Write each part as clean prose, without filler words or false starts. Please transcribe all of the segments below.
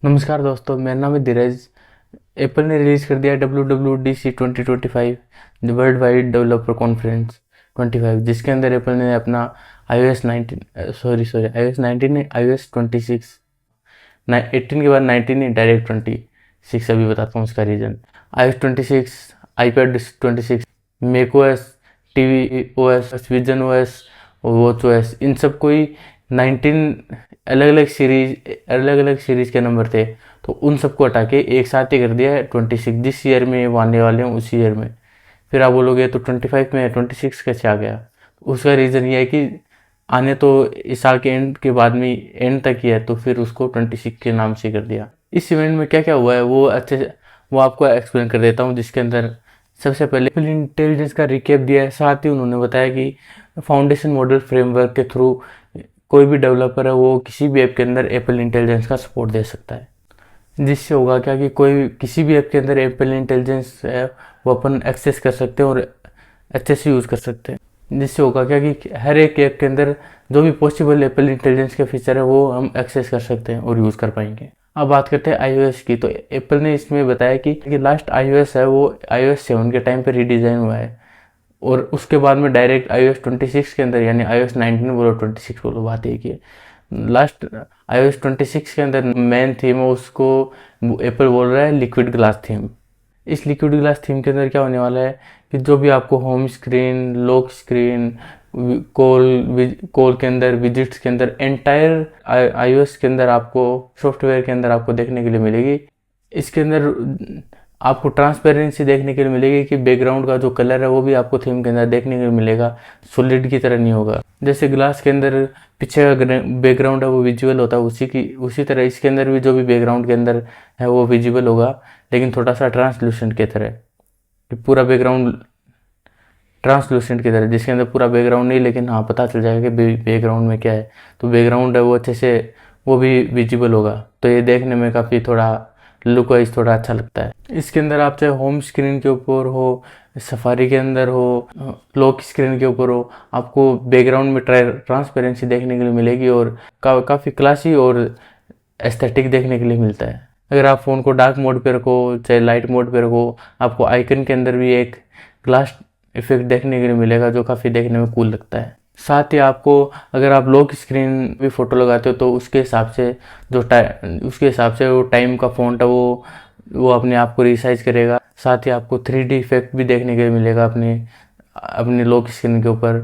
नमस्कार दोस्तों, मेरा नाम है धीरज। एप्पल ने रिलीज़ कर दिया WWDC 2025 world wide developer conference 25, जिसके अंदर एप्पल ने अपना iOS 19 iOS 19 नहीं, iOS 26 18 के बाद 19 नहीं, डायरेक्ट 26। अभी बताता हूँ उसका reason. iOS 26, iPad 26, macOS, tvOS, visionOS और watchOS, इन सब कोई 19 अलग अलग सीरीज के नंबर थे, तो उन सबको हटा के एक साथ ही कर दिया है 26। जिस ईयर में वो आने वाले हैं उसी ईयर में। फिर आप बोलोगे तो 25 में 26 कैसे आ गया? उसका रीज़न ये है कि आने तो इस साल के एंड के बाद में एंड तक ही है, तो फिर उसको 26 के नाम से कर दिया। इस इवेंट में क्या क्या हुआ है वो अच्छे से वो आपको एक्सप्लेन कर देता हूँ, जिसके अंदर सबसे पहले एप्पल इंटेलिजेंस का रिकेप दिया है। साथ ही उन्होंने बताया कि फाउंडेशन मॉडल फ्रेमवर्क के थ्रू कोई भी डेवलपर है वो किसी भी ऐप के अंदर एप्पल इंटेलिजेंस का सपोर्ट दे सकता है। जिससे होगा क्या कि कोई किसी भी ऐप के अंदर एप्पल इंटेलिजेंस है वो अपन एक्सेस कर सकते हैं और अच्छे से यूज़ कर सकते हैं। जिससे होगा क्या कि हर एक ऐप के अंदर जो भी पॉसिबल एप्पल इंटेलिजेंस के फीचर है वो हम एक्सेस कर सकते हैं और यूज़ कर पाएंगे। अब बात करते हैं iOS की, तो एप्पल ने इसमें बताया कि लास्ट iOS है वो iOS 7 के टाइम पे रीडिज़ाइन हुआ है, और उसके बाद में डायरेक्ट iOS 26 के अंदर, यानी iOS 19 बोलो 26 बोलो, बात एक ही है। लास्ट iOS 26 के अंदर मेन थीम है, उसको एप्पल बोल रहा है लिक्विड ग्लास थीम। इस लिक्विड ग्लास थीम के अंदर क्या होने वाला है कि जो भी आपको home screen, lock screen, call के अंदर, विजिट्स के अंदर, एंटायर iOS के अंदर आपको, सॉफ्टवेयर के अंदर आपको देखने के लिए मिलेगी। इसके अंदर आपको ट्रांसपेरेंसी देखने के लिए मिलेगी कि बैकग्राउंड का जो कलर है वो भी आपको थीम के अंदर देखने के लिए मिलेगा, सॉलिड की तरह नहीं होगा। जैसे ग्लास के अंदर पीछे का बैकग्राउंड है वो विजुअल होता है, उसी तरह इसके अंदर भी जो भी बैकग्राउंड के अंदर है वो विजिबल होगा, लेकिन थोड़ा सा ट्रांसलूसेंट की तरह, कि पूरा बैकग्राउंड ट्रांसलूसेंट की तरह, जिसके अंदर पूरा बैकग्राउंड नहीं, लेकिन हाँ पता चल जाएगा कि बैकग्राउंड में क्या है। तो बैकग्राउंड है वो अच्छे से वो भी विजिबल होगा, तो ये देखने में काफ़ी थोड़ा लुक वाइज थोड़ा अच्छा लगता है। इसके अंदर आप चाहे होम स्क्रीन के ऊपर हो, सफारी के अंदर हो, लॉक स्क्रीन के ऊपर हो, आपको बैकग्राउंड में ट्रांसपेरेंसी देखने के लिए मिलेगी और काफ़ी क्लासी और एस्थेटिक देखने के लिए मिलता है। अगर आप फ़ोन को डार्क मोड पे रखो चाहे लाइट मोड पे रखो, आपको आइकन के अंदर भी एक ग्लास इफेक्ट देखने के लिए मिलेगा जो काफ़ी देखने में कूल लगता है। साथ ही आपको अगर आप लॉक स्क्रीन भी फ़ोटो लगाते हो तो उसके हिसाब से वो टाइम का फ़ॉन्ट है वो अपने आप को रिसाइज करेगा। साथ ही आपको 3D इफेक्ट भी देखने के लिए मिलेगा अपने लॉक स्क्रीन के ऊपर।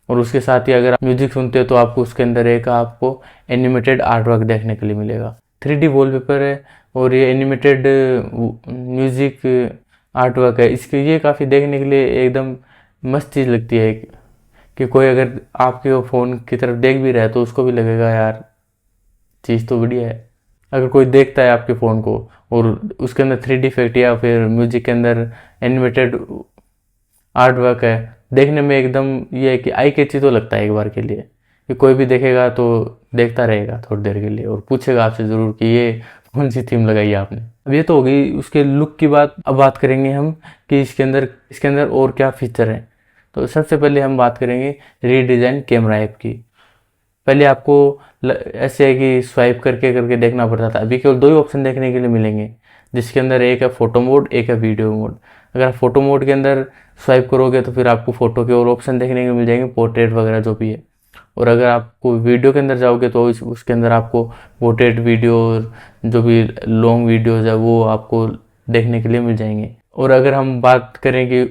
और उसके साथ ही अगर आप म्यूजिक सुनते हो तो आपको उसके अंदर एक आपको एनिमेटेड आर्ट वर्क देखने के लिए मिलेगा। 3D वॉलपेपर है और ये एनिमेटेड म्यूजिक आर्ट वर्क है। इसके ये काफ़ी देखने के लिए एकदम मस्त चीज़ लगती है कि कोई अगर आपके फ़ोन की तरफ देख भी रहा है तो उसको भी लगेगा यार चीज़ तो बढ़िया है। अगर कोई देखता है आपके फ़ोन को और उसके अंदर 3D इफेक्ट या फिर म्यूजिक के अंदर एनिमेटेड आर्ट वर्क है, देखने में एकदम ये है कि आई कैची तो लगता है एक बार के लिए, कि कोई भी देखेगा तो देखता रहेगा थोड़ी देर के लिए और पूछेगा आपसे ज़रूर कि ये कौन सी थीम लगाई है आपने। अब ये तो हो गई उसके लुक की बात। अब बात करेंगे हम कि इसके अंदर और क्या फीचर हैं। तो सबसे पहले हम बात करेंगे रीडिज़ाइन कैमरा ऐप की। पहले आपको ऐसे है कि स्वाइप करके करके देखना पड़ता था, अभी केवल दो ही ऑप्शन देखने के लिए मिलेंगे, जिसके अंदर एक है फ़ोटो मोड, एक है वीडियो मोड। अगर आप फोटो मोड के अंदर स्वाइप करोगे तो फिर आपको फ़ोटो के और ऑप्शन देखने को मिल जाएंगे, पोर्ट्रेट वगैरह जो भी है। और अगर आपको वीडियो के अंदर जाओगे तो उसके अंदर आपको पोर्ट्रेट वीडियो, जो भी लॉन्ग वीडियोज़ है वो आपको देखने के लिए मिल जाएंगे। और अगर हम बात करें कि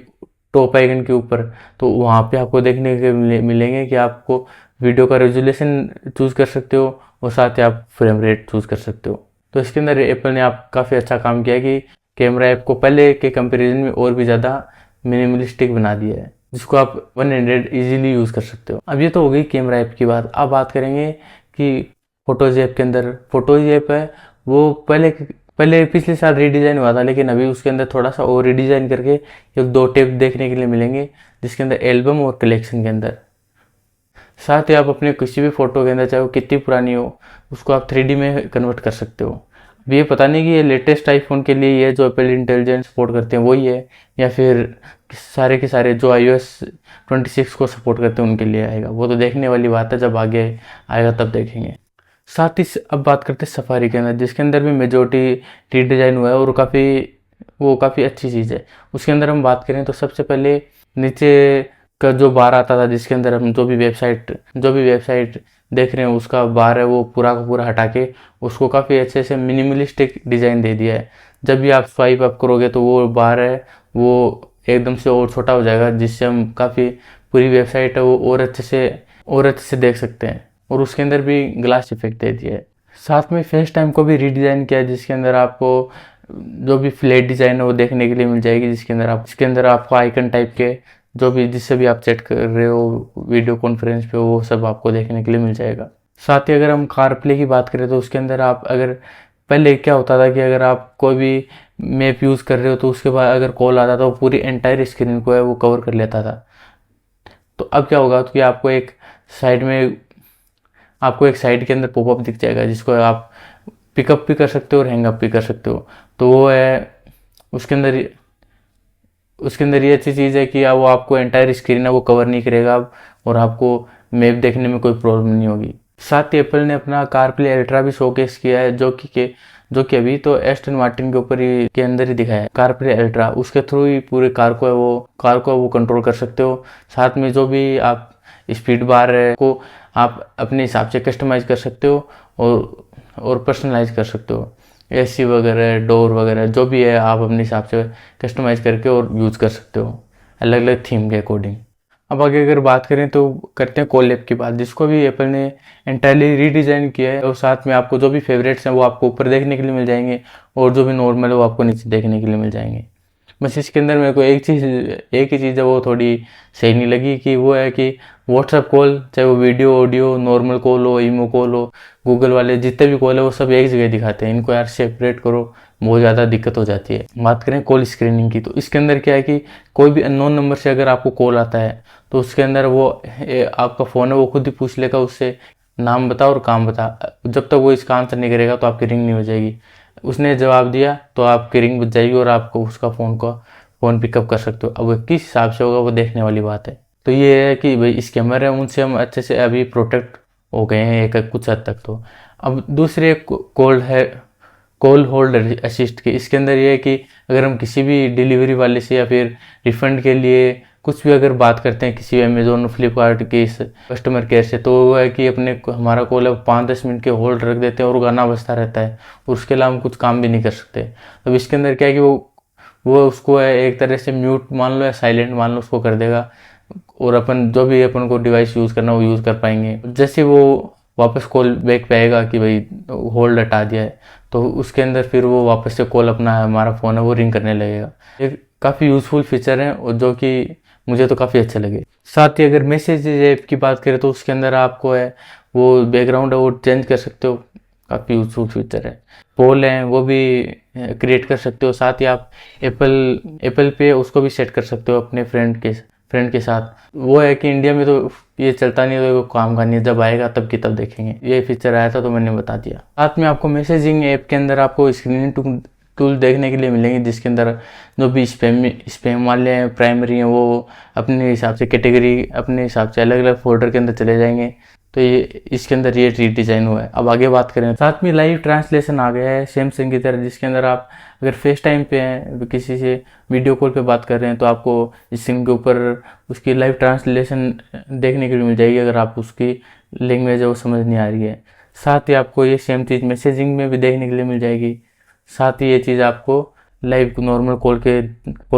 टॉप आइकन के ऊपर, तो वहाँ पे आपको देखने के मिलेंगे कि आपको वीडियो का रेजोल्यूशन चूज़ कर सकते हो और साथ ही आप फ्रेम रेट चूज़ कर सकते हो। तो इसके अंदर एप्पल ने आप काफ़ी अच्छा काम किया कि कैमरा ऐप को पहले के कंपैरिजन में और भी ज़्यादा मिनिमलिस्टिक बना दिया है, जिसको आप 100 इजीली यूज़ कर सकते हो। अब ये तो हो गई कैमरा ऐप की बात। अब बात करेंगे कि फ़ोटोज़ ऐप के अंदर, फ़ोटोज़ ऐप है वो पहले पिछले साल रीडिज़ाइन हुआ था, लेकिन अभी उसके अंदर थोड़ा सा और रीडिज़ाइन करके एक दो टैब देखने के लिए मिलेंगे, जिसके अंदर एल्बम और कलेक्शन के अंदर। साथ ही आप अपने किसी भी फ़ोटो के अंदर, चाहे वो कितनी पुरानी हो, उसको आप 3D में कन्वर्ट कर सकते हो। अब ये पता नहीं कि ये लेटेस्ट आईफोन के लिए ये जो एप्पल इंटेलिजेंस सपोर्ट करते हैं वही है, या फिर सारे के सारे जो iOS 26 को सपोर्ट करते हैं उनके लिए आएगा। वो तो देखने वाली बात है, जब आगे आएगा तब देखेंगे। साथ ही अब बात करते हैं सफारी के अंदर, जिसके अंदर भी मेजोरिटी रीडिज़ाइन हुआ है और काफ़ी अच्छी चीज़ है। उसके अंदर हम बात करें तो सबसे पहले नीचे का जो बार आता था, जिसके अंदर हम जो भी वेबसाइट देख रहे हैं उसका बार है वो पूरा का पूरा हटा के उसको काफ़ी अच्छे से मिनिमलिस्टिक डिज़ाइन दे दिया है। जब भी आप स्वाइप अप करोगे तो वो बार है वो एकदम से और छोटा हो जाएगा, जिससे हम काफ़ी पूरी वेबसाइट है वो और अच्छे से देख सकते हैं। और उसके अंदर भी ग्लास इफेक्ट दे दिया है। साथ में फेस टाइम को भी रीडिज़ाइन किया है, जिसके अंदर आपको जो भी फ्लैट डिज़ाइन है वो देखने के लिए मिल जाएगी, जिसके अंदर आपको आइकन टाइप के जो भी जिससे भी आप चैट कर रहे हो वीडियो कॉन्फ्रेंस पे वो सब आपको देखने के लिए मिल जाएगा। साथ ही अगर हम कार प्ले की बात करें तो उसके अंदर आप अगर पहले क्या होता था कि अगर आप कोई भी मैप यूज़ कर रहे हो तो उसके बाद अगर कॉल आता था वो पूरी एंटायर स्क्रीन को है वो कवर कर लेता था। तो अब क्या होगा कि आपको एक साइड के अंदर पॉपअप दिख जाएगा, जिसको आप पिकअप भी कर सकते हो और हैंग अप भी कर सकते हो। तो वो है उसके अंदर ये अच्छी चीज़ है कि वो आपको एंटायर स्क्रीन है वो कवर नहीं करेगा अब, और आपको मैप देखने में कोई प्रॉब्लम नहीं होगी। साथ ही एप्पल ने अपना कारप्ले अल्ट्रा भी शोकेस किया है, जो कि अभी तो एस्टन मार्टिन के ऊपर ही के अंदर ही दिखाया है। कारप्ले अल्ट्रा उसके थ्रू ही पूरे कार को वो कंट्रोल कर सकते हो। साथ में जो भी आप स्पीड बार है को आप अपने हिसाब से कस्टमाइज कर सकते हो और पर्सनलाइज कर सकते हो। एसी वगैरह डोर वगैरह जो भी है आप अपने हिसाब से कस्टमाइज करके और यूज़ कर सकते हो अलग अलग थीम के अकॉर्डिंग। अब आगे अगर बात करें तो करते हैं कोलैब की बात, जिसको भी एप्पल ने एंटायरली रीडिज़ाइन किया है। और साथ में आपको जो भी फेवरेट्स हैं वो आपको ऊपर देखने के लिए मिल जाएंगे और जो भी नॉर्मल है वो आपको नीचे देखने के लिए मिल जाएंगे। बस इसके अंदर मेरे को एक ही चीज़ है वो थोड़ी सही नहीं लगी, कि वो है कि व्हाट्सएप कॉल, चाहे वो वीडियो ऑडियो नॉर्मल कॉल हो ईमो कॉल हो गूगल वाले जितने भी कॉल है वो सब एक जगह दिखाते हैं। इनको यार सेपरेट करो, बहुत ज़्यादा दिक्कत हो जाती है। बात करें कॉल स्क्रीनिंग की तो इसके अंदर क्या है कि कोई भी अननोन नंबर से अगर आपको कॉल आता है तो उसके अंदर आपका फ़ोन है वो खुद ही पूछ लेगा उससे नाम बता और काम बता। जब तक वो इसका आंसर नहीं करेगा तो आपकी रिंग नहीं हो जाएगी। उसने जवाब दिया तो आपकी रिंग बज जाएगी और आपको उसका फ़ोन पिकअप कर सकते हो। अब वो किस हिसाब से होगा वो देखने वाली बात है। तो ये है कि भाई स्कैमर है उनसे हम अच्छे से अभी प्रोटेक्ट हो गए हैं एक कुछ हद तक। तो अब दूसरे कॉल होल्ड असिस्ट के इसके अंदर ये है कि अगर हम किसी भी डिलीवरी वाले से या फिर रिफंड के लिए कुछ भी अगर बात करते हैं किसी अमेजोन फ्लिपकार्ट के इस कस्टमर केयर से, तो वो है कि हमारा कॉल है 5-10 मिनट के होल्ड रख देते हैं और गाना बजता रहता है और उसके अलावा हम कुछ काम भी नहीं कर सकते। अब इसके अंदर क्या है कि वो उसको है एक तरह से म्यूट मान लो या साइलेंट मान लो उसको कर देगा और अपन को डिवाइस यूज़ करना वो यूज़ कर पाएंगे। जैसे वो वापस कॉल बैक पे आएगा कि भाई होल्ड हटा दिया है तो उसके अंदर फिर वो वापस से कॉल अपना हमारा फ़ोन है वो रिंग करने लगेगा। एक काफ़ी यूज़फुल फीचर है और जो कि मुझे तो काफ़ी अच्छे लगे। साथ ही अगर मैसेज ऐप की बात करें तो उसके अंदर आपको है वो बैकग्राउंड है वो चेंज कर सकते हो, काफ़ी यूज़फुल फीचर है। पोल हैं वो भी क्रिएट कर सकते हो। साथ ही आप एप्पल पे उसको भी सेट कर सकते हो अपने फ्रेंड के साथ। वो है कि इंडिया में तो ये चलता नहीं है तो काम का नहीं है, जब आएगा तब की तब देखेंगे। ये फीचर आया था तो मैंने बता दिया। साथ में आपको मैसेजिंग ऐप के अंदर आपको स्क्रीनिंग टूल देखने के लिए मिलेंगे, जिसके अंदर जो भी स्पैम वाले हैं प्राइमरी हैं वो अपने हिसाब से कैटेगरी अपने हिसाब से अलग अलग फोल्डर के अंदर चले जाएंगे। तो ये इसके अंदर ये रीडिज़ाइन हुआ है। अब आगे बात करें साथ में लाइव ट्रांसलेशन आ गया है सैमसंग की तरह, जिसके अंदर आप अगर फेस टाइम पे हैं किसी से वीडियो कॉल पे बात कर रहे हैं तो आपको स्क्रीन के ऊपर उसकी लाइव ट्रांसलेशन देखने के लिए मिल जाएगी अगर आप उसकी लैंग्वेज है वो समझ नहीं आ रही है। साथ ही आपको ये सेम चीज़ मैसेजिंग में भी देखने के लिए मिल जाएगी। साथ ही ये चीज़ आपको लाइव नॉर्मल कॉल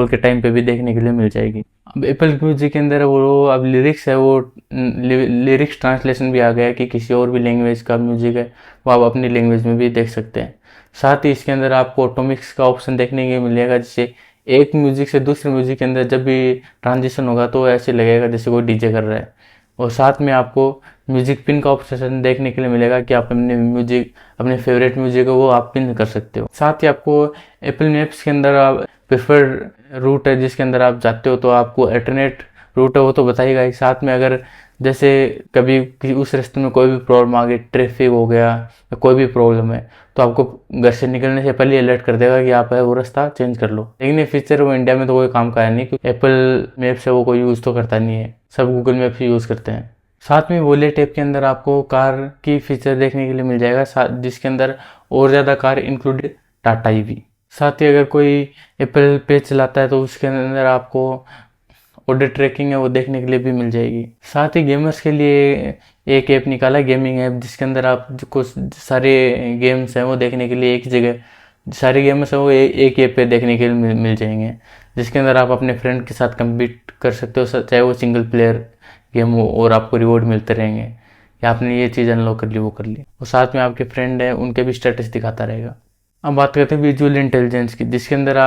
के टाइम पे भी देखने के लिए मिल जाएगी। अब एप्पल म्यूजिक के अंदर वो अब लिरिक्स है वो लिरिक्स ट्रांसलेशन भी आ गया है कि किसी और भी लैंग्वेज का म्यूजिक है वो आप अपनी लैंग्वेज में भी देख सकते हैं। साथ ही इसके अंदर आपको ऑटोमिक्स का ऑप्शन देखने के मिलेगा, जिससे एक म्यूजिक से दूसरे म्यूजिक के अंदर जब भी ट्रांजिशन होगा तो ऐसे लगेगा जैसे कोई डीजे कर रहा है। और साथ में आपको म्यूजिक पिन का ऑप्शन देखने के लिए मिलेगा कि आप अपने फेवरेट म्यूजिक है वो आप पिन कर सकते हो। साथ ही आपको एप्पल मैप्स के अंदर आप प्रेफर्ड रूट है जिसके अंदर आप जाते हो तो आपको अल्टरनेट रूट है वो तो बताएगा ही। साथ में अगर जैसे कभी उस रास्ते में कोई भी प्रॉब्लम आ गई, ट्रैफिक हो गया या कोई भी प्रॉब्लम है तो आपको घर से निकलने से पहले अलर्ट कर देगा कि आप है वो रास्ता चेंज कर लो। लेकिन ये फीचर वो इंडिया में तो कोई काम का है नहीं, क्योंकि एप्पल मैप्स है वो कोई यूज़ तो करता नहीं है, सब गूगल मैप्स यूज़ करते हैं। साथ में वॉलेट ऐप के अंदर आपको कार की फीचर देखने के लिए मिल जाएगा, जिसके अंदर और ज़्यादा कार इंक्लूडेड टाटा ईवी। साथ ही अगर कोई एप्पल पे चलाता है तो उसके अंदर आपको ऑर्डर ट्रैकिंग है वो देखने के लिए भी मिल जाएगी। साथ ही गेमर्स के लिए एक ऐप निकाला है, गेमिंग ऐप, जिसके अंदर आप कुछ सारे गेम्स हैं वो देखने के लिए एक जगह, सारे गेम्स हैं वो एक ऐप पे देखने के लिए मिल जाएंगे, जिसके अंदर आप अपने फ्रेंड के साथ कम्पीट कर सकते हो, चाहे वो सिंगल प्लेयर गेम हो, और आपको रिवॉर्ड मिलते रहेंगे कि आपने ये चीज़ अनलॉक कर ली, वो कर ली। और साथ में आपके फ्रेंड हैं उनके भी स्टेटस दिखाता रहेगा। अब बात करते हैं विजुअल इंटेलिजेंस की, जिसके अंदर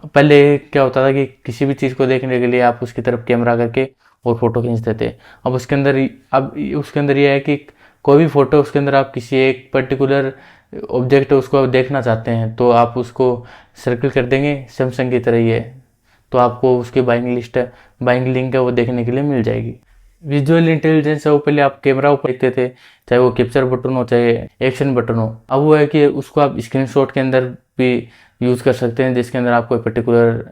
पहले क्या होता था कि किसी भी चीज़ को देखने के लिए आप उसकी तरफ कैमरा करके और फोटो खींचते थे। अब उसके अंदर ये है कि कोई भी फोटो, उसके अंदर आप किसी एक पर्टिकुलर ऑब्जेक्ट है उसको आप देखना चाहते हैं तो आप उसको सर्कल कर देंगे, सैमसंग की तरह ही है, तो आपको उसकी बाइंग लिंक है वो देखने के लिए मिल जाएगी। विजुअल इंटेलिजेंस है वो पहले आप कैमरा ऊपर देखते थे, चाहे वो कैप्चर बटन हो चाहे एक्शन बटन हो। अब वो है कि उसको आप स्क्रीनशॉट के अंदर भी यूज़ कर सकते हैं, जिसके अंदर आप कोई पर्टिकुलर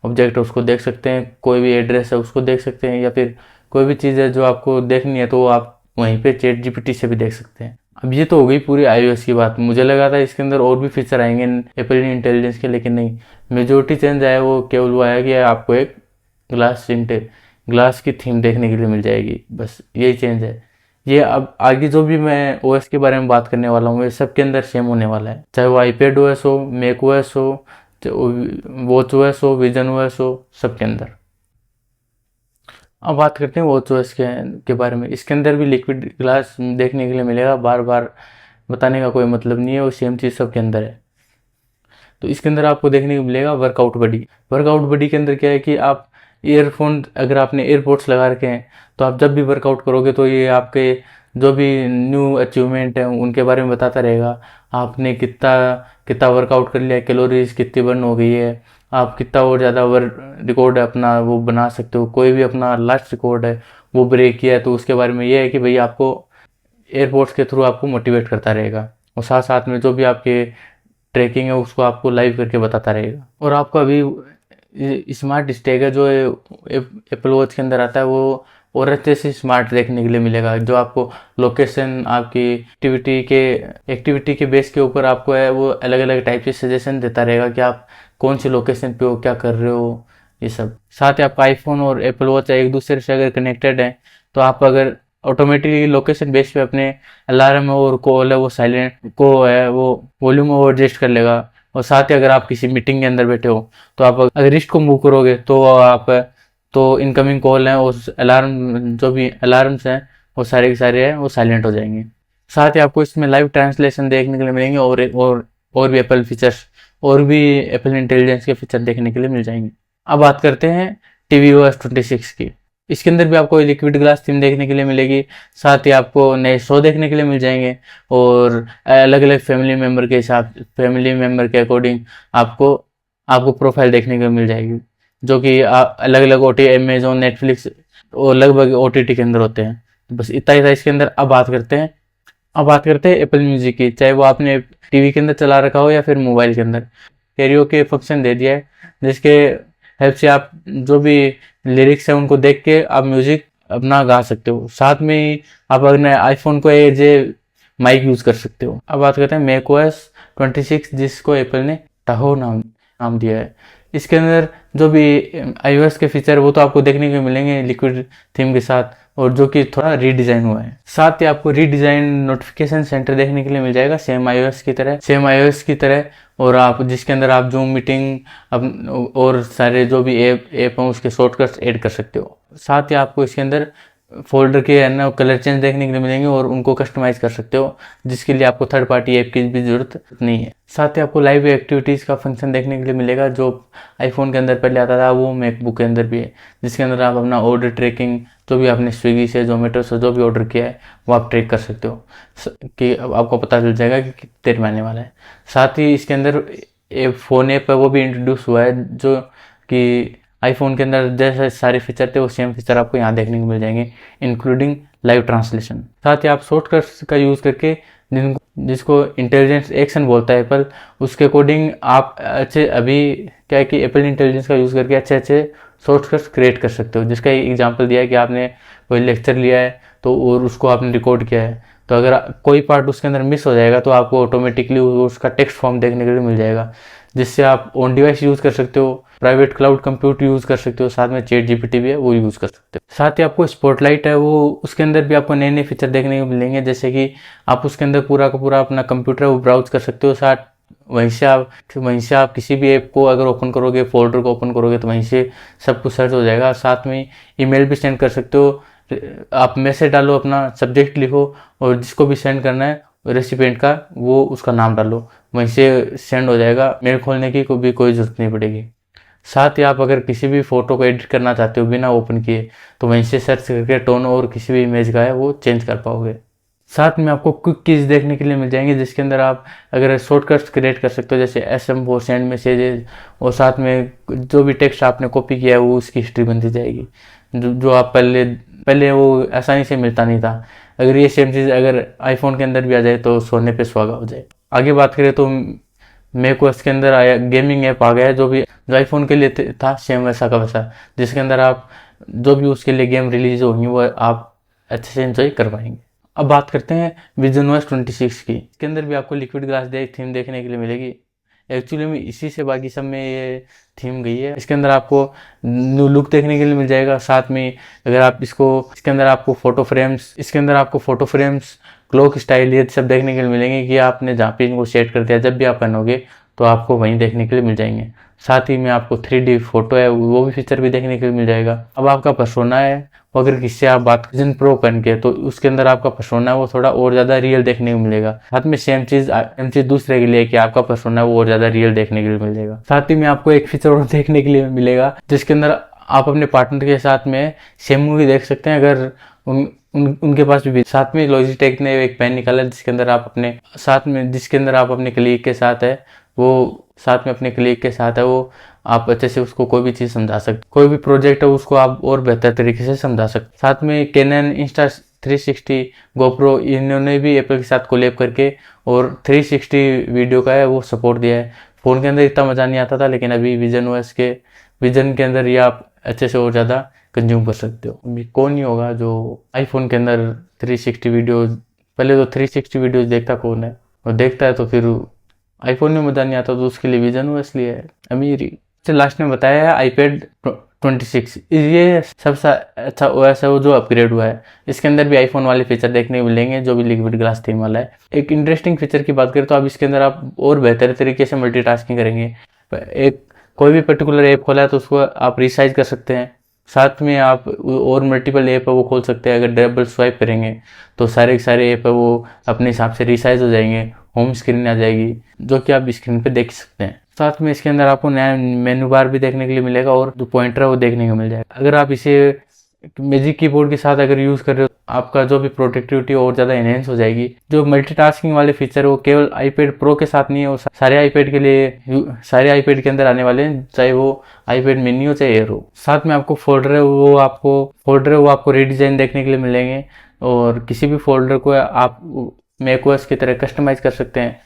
ऑब्जेक्ट है उसको देख सकते हैं, कोई भी एड्रेस है उसको देख सकते हैं, या फिर कोई भी चीज़ है जो आपको देखनी है तो वो आप वहीं पे चैट जीपीटी से भी देख सकते हैं। अब ये तो हो गई पूरी iOS की बात। मुझे लगा था इसके अंदर और भी फीचर आएंगे एप्पल इंटेलिजेंस के, लेकिन नहीं। मेजोरिटी चेंज आया वो केवल वो आया कि आपको एक ग्लास की थीम देखने के लिए मिल जाएगी, बस यही चेंज है। ये अब आगे जो भी मैं ओएस के बारे में बात करने वाला हूँ ये सबके अंदर सेम होने वाला है, चाहे वो आईपैड ओएस हो, मैक ओएस हो, वॉच ओएस हो, विजन ओएस हो, सबके अंदर। अब बात करते हैं वॉच ओएस के बारे में। इसके अंदर भी लिक्विड ग्लास देखने के लिए मिलेगा, बार बार बताने का कोई मतलब नहीं है, वो सेम चीज़ सबके अंदर है। तो इसके अंदर आपको देखने को मिलेगा वर्कआउट बडी के अंदर क्या है कि आप ईयरफोन, अगर आपने एयरपोर्ट्स लगा रखे हैं तो आप जब भी वर्कआउट करोगे तो ये आपके जो भी न्यू अचीवमेंट है उनके बारे में बताता रहेगा। आपने कितना कितना वर्कआउट कर लिया, कैलोरीज कितनी बर्न हो गई है, आप कितना और ज़्यादा रिकॉर्ड अपना वो बना सकते हो, कोई भी अपना लास्ट रिकॉर्ड है वो ब्रेक किया है तो उसके बारे में ये है कि भाई आपको एयरपोर्ट्स के थ्रू आपको मोटिवेट करता रहेगा, और साथ साथ में जो भी आपके ट्रैकिंग है उसको आपको लाइव करके बताता रहेगा। और आपको अभी स्मार्ट स्टेक है जो एप्पल वॉच के अंदर आता है वो और अच्छे से स्मार्ट देखने के लिए मिलेगा, जो आपको लोकेशन, आपकी एक्टिविटी के बेस के ऊपर आपको है वो अलग अलग टाइप के सजेशन देता रहेगा कि आप कौन सी लोकेशन पे हो, क्या कर रहे हो, ये सब। साथ ही आपका आईफोन और एप्पल वॉच एक दूसरे से अगर कनेक्टेड है तो आप अगर ऑटोमेटिकली लोकेशन बेस पे अपने अलार्म और कॉल है वो साइलेंट को है वो वॉल्यूम वो एडजस्ट कर लेगा। और साथ ही अगर आप किसी मीटिंग के अंदर बैठे हो तो आप अगर रिस्ट को मूव करोगे तो इनकमिंग कॉल है और अलार्म, जो भी अलार्म्स हैं वो सारे के सारे हैं वो साइलेंट हो जाएंगे। साथ ही आपको इसमें लाइव ट्रांसलेशन देखने के लिए मिलेंगे और भी एप्पल फीचर्स, और भी एप्पल इंटेलिजेंस के फीचर देखने के लिए मिल जाएंगे। अब बात करते हैं tvOS 26 की। इसके अंदर भी आपको लिक्विड ग्लास थीम देखने के लिए मिलेगी, साथ ही आपको नए शो देखने के लिए मिल जाएंगे, और अलग अलग फैमिली मेम्बर के अकॉर्डिंग आपको आपको प्रोफाइल देखने को मिल जाएगी, जो कि अलग अलग OTT, अमेजोन, नेटफ्लिक्स और लगभग OTT के अंदर होते हैं। तो बस इतना ही था इसके अंदर। अब बात करते हैं एप्पल म्यूजिक की, चाहे वो आपने टीवी के अंदर चला रखा हो या फिर मोबाइल के अंदर। कैरियोके फंक्शन दे दिया है, जिसके हेल्प से आप जो भी लिरिक्स है उनको देख के आप म्यूजिक अपना गा सकते हो। साथ में ही आप अपने आईफोन को एज ए माइक यूज कर सकते हो। अब बात करते हैं macOS 26, जिसको एप्पल ने टाहो नाम दिया है। इसके अंदर जो भी iOS के फीचर वो तो आपको देखने को मिलेंगे लिक्विड थीम के साथ, और जो कि थोड़ा रीडिज़ाइन हुआ है। साथ ही आपको रीडिज़ाइन नोटिफिकेशन सेंटर देखने के लिए मिल जाएगा सेम iOS की तरह, और आप जिसके अंदर आप जूम मीटिंग और सारे जो भी ऐप हैं उसके शॉर्टकट्स ऐड कर सकते हो। साथ ही आपको इसके अंदर फोल्डर के है ना कलर चेंज देखने के लिए मिलेंगे और उनको कस्टमाइज कर सकते हो, जिसके लिए आपको थर्ड पार्टी ऐप की भी जरूरत नहीं है। साथ ही आपको लाइव एक्टिविटीज़ का फंक्शन देखने के लिए मिलेगा, जो आईफोन के अंदर पहले आता था वो मैकबुक के अंदर भी है, जिसके अंदर आप अपना ऑर्डर ट्रैकिंग, जो भी आपने स्विगी से, जोमेटो से जो भी ऑर्डर किया है वो आप ट्रैक कर सकते हो, कि आपको पता चल जाएगा कि कितने देर में आने वाला है। साथ ही इसके अंदर फ़ोन ऐप है वो भी इंट्रोड्यूस हुआ है, जो कि आईफोन के अंदर जैसे सारे फीचर थे वो सेम फीचर आपको यहाँ देखने को मिल जाएंगे, इंक्लूडिंग लाइव ट्रांसलेशन। साथ ही आप शॉर्टकट्स का यूज़ करके जिसको इंटेलिजेंस एक्शन बोलता है एप्पल, उसके अकॉर्डिंग आप अभी क्या है कि एप्पल इंटेलिजेंस का यूज़ करके अच्छे शॉर्टकट्स क्रिएट कर सकते हो। जिसका एग्जांपल दिया है कि आपने कोई लेक्चर लिया है तो और उसको आपने रिकॉर्ड किया है, तो अगर कोई पार्ट उसके अंदर मिस हो जाएगा तो आपको ऑटोमेटिकली उसका टेक्स्ट फॉर्म देखने के लिए मिल जाएगा, जिससे आप ऑन डिवाइस यूज़ कर सकते हो, प्राइवेट क्लाउड कंप्यूट यूज़ कर सकते हो, साथ में चैट जीपीटी भी है वो यूज़ कर सकते हो। साथ ही आपको स्पॉटलाइट है वो उसके अंदर भी आपको नए नए फीचर देखने को मिलेंगे, जैसे कि आप उसके अंदर पूरा का पूरा अपना कंप्यूटर वो ब्राउज कर सकते हो। साथ वहीं से आप किसी भी ऐप को अगर ओपन करोगे, फोल्डर को ओपन करोगे तो वहीं से सब कुछ सर्च हो जाएगा। साथ में ईमेल भी सेंड कर सकते हो, आप मैसेज डालो, अपना सब्जेक्ट लिखो और जिसको भी सेंड करना है रेसिपिएंट का वो उसका नाम डालो, वहीं से सेंड हो जाएगा, मेल खोलने की कोई ज़रूरत नहीं पड़ेगी। साथ ही आप अगर किसी भी फ़ोटो को एडिट करना चाहते हो बिना ओपन किए तो वहीं से सर्च करके टोन और किसी भी इमेज का है वो चेंज कर पाओगे। साथ में आपको क्विक कीज देखने के लिए मिल जाएंगे, जिसके अंदर आप अगर शॉर्टकट्स क्रिएट कर सकते हो, जैसे SM4 सेंड मैसेजेस, और साथ में जो भी टेक्स्ट आपने कॉपी किया है वो उसकी हिस्ट्री बनती जाएगी, जो आप पहले वो आसानी से मिलता नहीं था। अगर ये सेम चीज़ अगर आईफोन के अंदर भी आ जाए तो सोने पे सुहागा हो जाए। आगे बात करें तो मैकओएस के अंदर आया गेमिंग ऐप आ गया है, जो आईफोन के लिए था सेम वैसा का वैसा, जिसके अंदर आप जो भी उसके लिए गेम रिलीज होंगी वो आप अच्छे से एंजॉय कर पाएंगे। अब बात करते हैं visionOS 26 की। इसके अंदर भी आपको लिक्विड ग्लास थीम देखने के लिए मिलेगी। एक्चुअली में इसी से बाकी सब में ये थीम गई है। इसके अंदर आपको न्यू लुक देखने के लिए मिल जाएगा। साथ में अगर आप इसके अंदर आपको फोटो फ्रेम्स क्लॉक स्टाइल ये सब देखने के लिए मिलेंगे कि आपने जहाँ पे इनको सेट कर दिया जब भी आप पहनोगे तो आपको वहीं देखने के लिए मिल जाएंगे। साथ ही में आपको 3D फोटो है वो भी फीचर भी देखने के लिए मिल जाएगा। अब आपका पर्सोना है वो अगर किससे आप बात विजन प्रो पहन के तो उसके अंदर आपका पर्सोना है वो थोड़ा और ज़्यादा रियल देखने को मिलेगा। साथ में सेम चीज़ दूसरे के लिए कि आपका पर्सोना है वो और ज़्यादा रियल देखने के लिए मिल जाएगा। साथ ही में आपको एक फीचर और देखने के लिए मिलेगा जिसके अंदर आप अपने पार्टनर के साथ में सेम मूवी देख सकते हैं अगर उनके पास भी। साथ में लॉजिटेक ने एक पेन निकाला जिसके अंदर आप अपने कलीग के साथ है वो आप अच्छे से उसको कोई भी चीज़ समझा सकते, कोई भी प्रोजेक्ट है उसको आप और बेहतर तरीके से समझा सकते। साथ में कैनन Insta360 गोप्रो इन्होंने भी एप्पल के साथ कोलैब करके और 360 वीडियो का है वो सपोर्ट दिया है। फ़ोन के अंदर इतना मज़ा नहीं आता था, लेकिन अभी विजन के अंदर ये आप अच्छे से और ज़्यादा कंज्यूम कर सकते हो। अभी कौन नहीं होगा जो आईफोन के अंदर 360 वीडियोज़, पहले तो 360 वीडियोज़ देखता कौन है, और देखता है तो फिर आईफोन में मज़ा नहीं आता तो उसके लिए visionOS लिए है अमीरी। लास्ट में बताया है iPad 26, ये सबसे अच्छा OS है वो जो अपग्रेड हुआ है। इसके अंदर भी आईफोन वाले फीचर देखने को मिलेंगे जो भी लिक्विड ग्लास थीम वाला है। एक इंटरेस्टिंग फीचर की बात करें तो आप इसके अंदर आप और बेहतर तरीके से मल्टीटास्किंग करेंगे। कोई भी पर्टिकुलर ऐप खोला है तो उसको आप रिसाइज कर सकते हैं। साथ में आप और मल्टीपल ऐप है वो खोल सकते हैं। अगर डबल स्वाइप करेंगे तो सारे के सारे ऐप है वो अपने हिसाब से रिसाइज हो जाएंगे, होम स्क्रीन आ जाएगी जो कि आप स्क्रीन पे देख सकते हैं। साथ में इसके अंदर आपको नया मेनू बार भी देखने के लिए मिलेगा और जो पॉइंटर है वो देखने को मिल जाएगा। अगर आप इसे मैजिक कीबोर्ड के साथ अगर यूज़ कर रहे हो आपका जो भी प्रोडक्टिविटी और ज़्यादा एनहेंस हो जाएगी। जो मल्टीटास्किंग वाले फीचर वो केवल iPad प्रो के साथ नहीं है, वो सारे iPad के अंदर आने वाले हैं, चाहे वो iPad मिनी हो चाहे एयर हो। साथ में आपको फोल्डर है वो आपको रीडिज़ाइन देखने के लिए मिलेंगे और किसी भी फोल्डर को आप मैकओएस की तरह कस्टमाइज कर सकते हैं।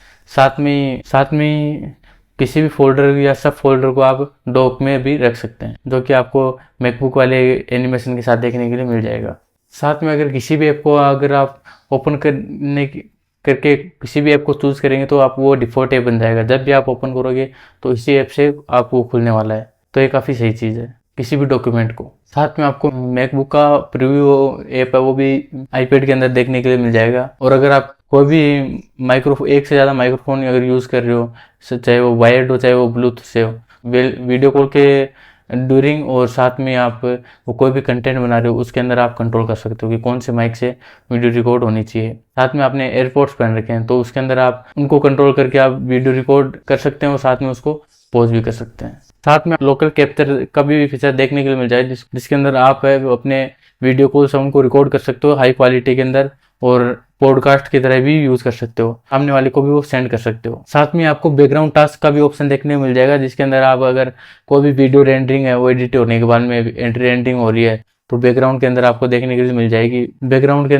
साथ में किसी भी फोल्डर या सब फोल्डर को आप डॉक में भी रख सकते हैं, जो कि आपको मैकबुक वाले एनिमेशन के साथ देखने के लिए मिल जाएगा। साथ में अगर किसी भी ऐप को अगर आप ओपन करके किसी भी ऐप को चूज़ करेंगे तो आप वो डिफ़ॉल्ट ऐप बन जाएगा। जब भी आप ओपन करोगे तो इसी ऐप से आपको खुलने वाला है, तो ये काफ़ी सही चीज़ है किसी भी डॉक्यूमेंट को। साथ में आपको मैकबुक का प्रीव्यू ऐप है वो भी iPad के अंदर देखने के लिए मिल जाएगा। और अगर आप कोई भी एक से ज़्यादा माइक्रोफोन अगर यूज़ कर रहे हो, चाहे वो वायर्ड हो चाहे वो ब्लूटूथ से हो, वीडियो कॉल के ड्यूरिंग और साथ में आप वो कोई भी कंटेंट बना रहे हो उसके अंदर आप कंट्रोल कर सकते हो कि कौन से माइक से वीडियो रिकॉर्ड होनी चाहिए। साथ में आपने एयरपोर्ट्स पहन रखे हैं तो उसके अंदर आप उनको कंट्रोल करके आप वीडियो रिकॉर्ड कर सकते हैं और साथ में उसको पॉज भी कर सकते हैं। साथ में लोकल कैप्चर का भी फीचर देखने के लिए मिल जाए जिसके अंदर आप अपने वीडियो कॉल साउंड को रिकॉर्ड कर सकते हो हाई क्वालिटी के अंदर और पॉडकास्ट की तरह भी यूज कर सकते हो, सामने वाले को भी वो सेंड कर सकते हो। साथ में आपको बैकग्राउंड टास्क का भी ऑप्शन देखने को मिल जाएगा जिसके अंदर आप अगर कोई भी वीडियो रेंडरिंग है वो एडिट होने के बाद में रेंडरिंग हो रही है तो बैकग्राउंड के अंदर आपको देखने के लिए मिल जाएगी। बैकग्राउंड के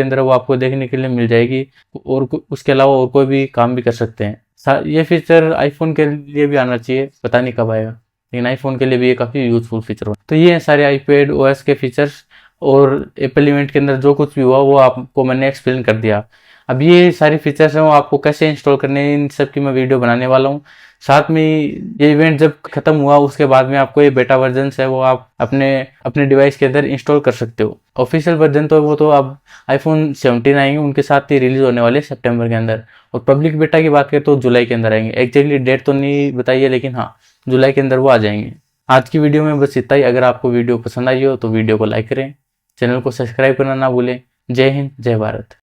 अंदर वो आपको देखने के लिए मिल जाएगी और उसके अलावा और कोई भी काम भी कर सकते हैं। ये फीचर आईफोन के लिए भी आना चाहिए, पता नहीं कब आएगा, लेकिन आईफोन के लिए भी ये काफ़ी यूजफुल फीचर हो। तो ये हैं सारे iPad OS के फीचर्स। और एप्पल इवेंट के अंदर जो कुछ भी हुआ वो आपको मैंने एक्सप्लेन कर दिया। अब ये सारी फीचर्स हैं वो आपको कैसे इंस्टॉल करने हैं इन सब की मैं वीडियो बनाने वाला हूँ। साथ में ये इवेंट जब खत्म हुआ उसके बाद में आपको ये बेटा वर्जन है वो आप अपने अपने डिवाइस के अंदर इंस्टॉल कर सकते हो। ऑफिशियल वर्जन तो वो तो अब आईफोन 17 आएंगे उनके साथ ही रिलीज होने वाले सितंबर के अंदर, और पब्लिक बेटा की बात करें तो जुलाई के अंदर आएंगे। एग्जैक्टली डेट तो नहीं बताई है लेकिन हाँ जुलाई के अंदर वो आ जाएंगे। आज की वीडियो में बस इतना ही। अगर आपको वीडियो पसंद आई हो तो वीडियो को लाइक करें, चैनल को सब्सक्राइब करना ना भूलें। जय हिंद, जय भारत।